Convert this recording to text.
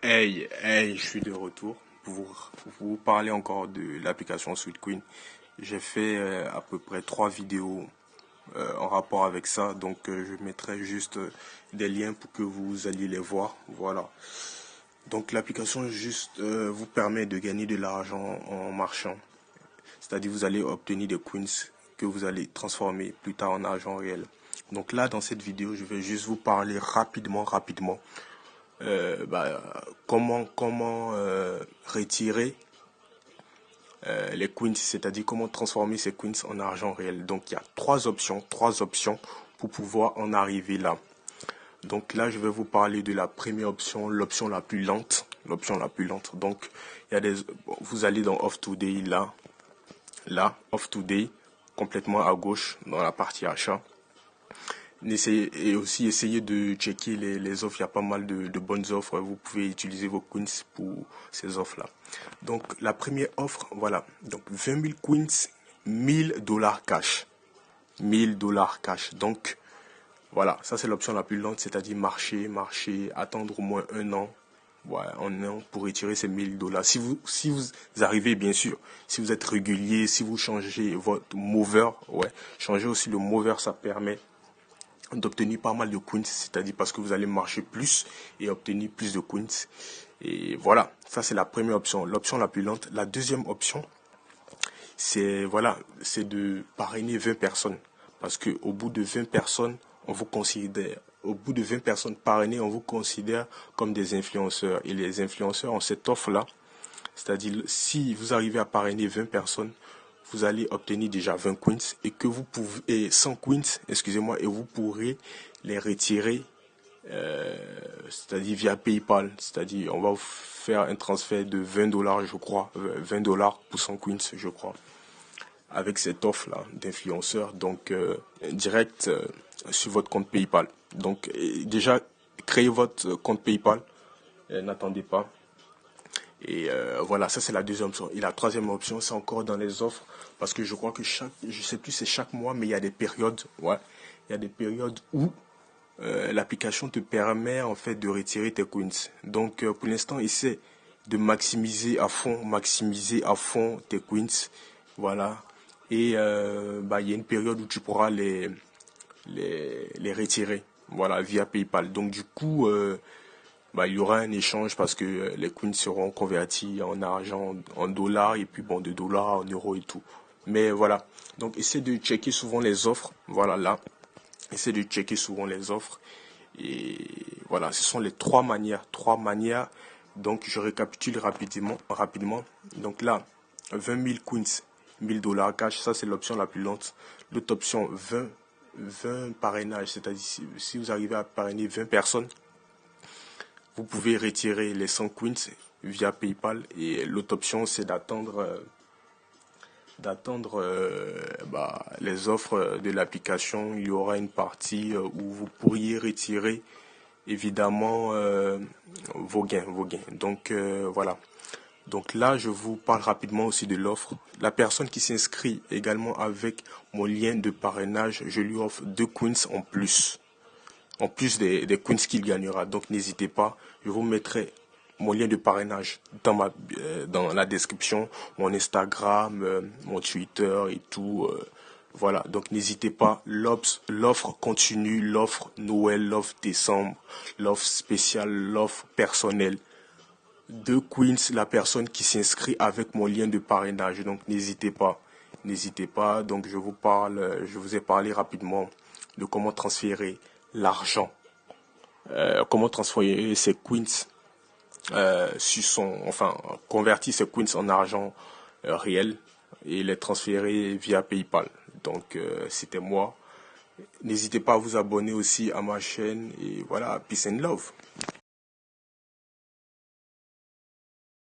Hey, je suis de retour pour vous parler encore de l'application SweetQueen. J'ai fait à peu près 3 vidéos en rapport avec ça, donc je mettrai juste des liens pour que vous alliez les voir. Voilà. Donc l'application juste vous permet de gagner de l'argent en marchant. C'est-à-dire vous allez obtenir des coins que vous allez transformer plus tard en argent réel. Donc là, dans cette vidéo, je vais juste vous parler rapidement comment retirer les coins, c'est-à-dire comment transformer ces coins en argent réel. Donc il y a trois options pour pouvoir en arriver là. Donc là, je vais vous parler de la première option, l'option la plus lente, Donc il y a vous allez dans Off Today Off Today, complètement à gauche dans la partie achat. Et aussi essayer de checker les offres. Il y a pas mal de bonnes offres. Vous pouvez utiliser vos coins pour ces offres-là. Donc, la première offre, voilà. Donc, 20 000 coins, $1000 cash. $1000 cash. Donc, voilà. Ça, c'est l'option la plus lente, c'est-à-dire marcher, attendre au moins un an. Ouais, un an pour retirer ces $1000. Si vous arrivez, bien sûr, si vous êtes régulier, si vous changez votre mover, changer aussi le mover, ça permet d'obtenir pas mal de coins, c'est-à-dire parce que vous allez marcher plus et obtenir plus de coins. Et voilà, ça c'est la première option, l'option la plus lente. La deuxième option, c'est de parrainer 20 personnes. Parce que au bout de 20 personnes, au bout de 20 personnes parrainées, on vous considère comme des influenceurs. Et les influenceurs ont cette offre-là. C'est-à-dire, si vous arrivez à parrainer 20 personnes, vous allez obtenir déjà 20 coins et que vous pouvez, et 100 coins, excusez-moi, et vous pourrez les retirer, c'est-à-dire via PayPal. C'est-à-dire, on va vous faire un transfert de $20, je crois, $20 pour 100 coins, je crois, avec cette offre-là d'influenceur, donc direct sur votre compte PayPal. Donc, déjà, créez votre compte PayPal, n'attendez pas. Et voilà, ça c'est la deuxième option. Et la troisième option, c'est encore dans les offres, parce que je crois que je sais plus c'est chaque mois, mais il y a des périodes, il y a des périodes où l'application te permet en fait de retirer tes coins. Donc pour l'instant, essaie de maximiser à fond tes coins, voilà. Et il y a une période où tu pourras les retirer, voilà, via PayPal. Donc du coup, il y aura un échange parce que les coins seront convertis en argent, en dollars, et puis bon, de dollars en euros et tout. Mais voilà. Donc, essaie de checker souvent les offres. Voilà, là. Essaie de checker souvent les offres. Et voilà, ce sont les trois manières. Donc, je récapitule rapidement. Donc là, 20 000 coins, $1000 cash. Ça, c'est l'option la plus lente. L'autre option, 20 parrainages. C'est-à-dire, si vous arrivez à parrainer 20 personnes, vous pouvez retirer les 100 coins via PayPal. Et l'autre option, c'est d'attendre les offres de l'application. Il y aura une partie où vous pourriez retirer évidemment vos gains. Donc voilà. Donc là, je vous parle rapidement aussi de l'offre. La personne qui s'inscrit également avec mon lien de parrainage, je lui offre 2 coins en plus des coins qu'il gagnera. Donc n'hésitez pas, je vous mettrai mon lien de parrainage dans la description, mon Instagram, mon Twitter et tout. Voilà, donc n'hésitez pas, l'offre continue, l'offre Noël, l'offre décembre, l'offre spéciale, l'offre personnelle. 2 queens, la personne qui s'inscrit avec mon lien de parrainage. Donc n'hésitez pas. Donc je vous ai parlé rapidement de comment transférer l'argent, comment transférer ces coins convertir ces coins en argent réel et les transférer via PayPal. Donc c'était moi. N'hésitez pas à vous abonner aussi à ma chaîne et voilà, peace and love.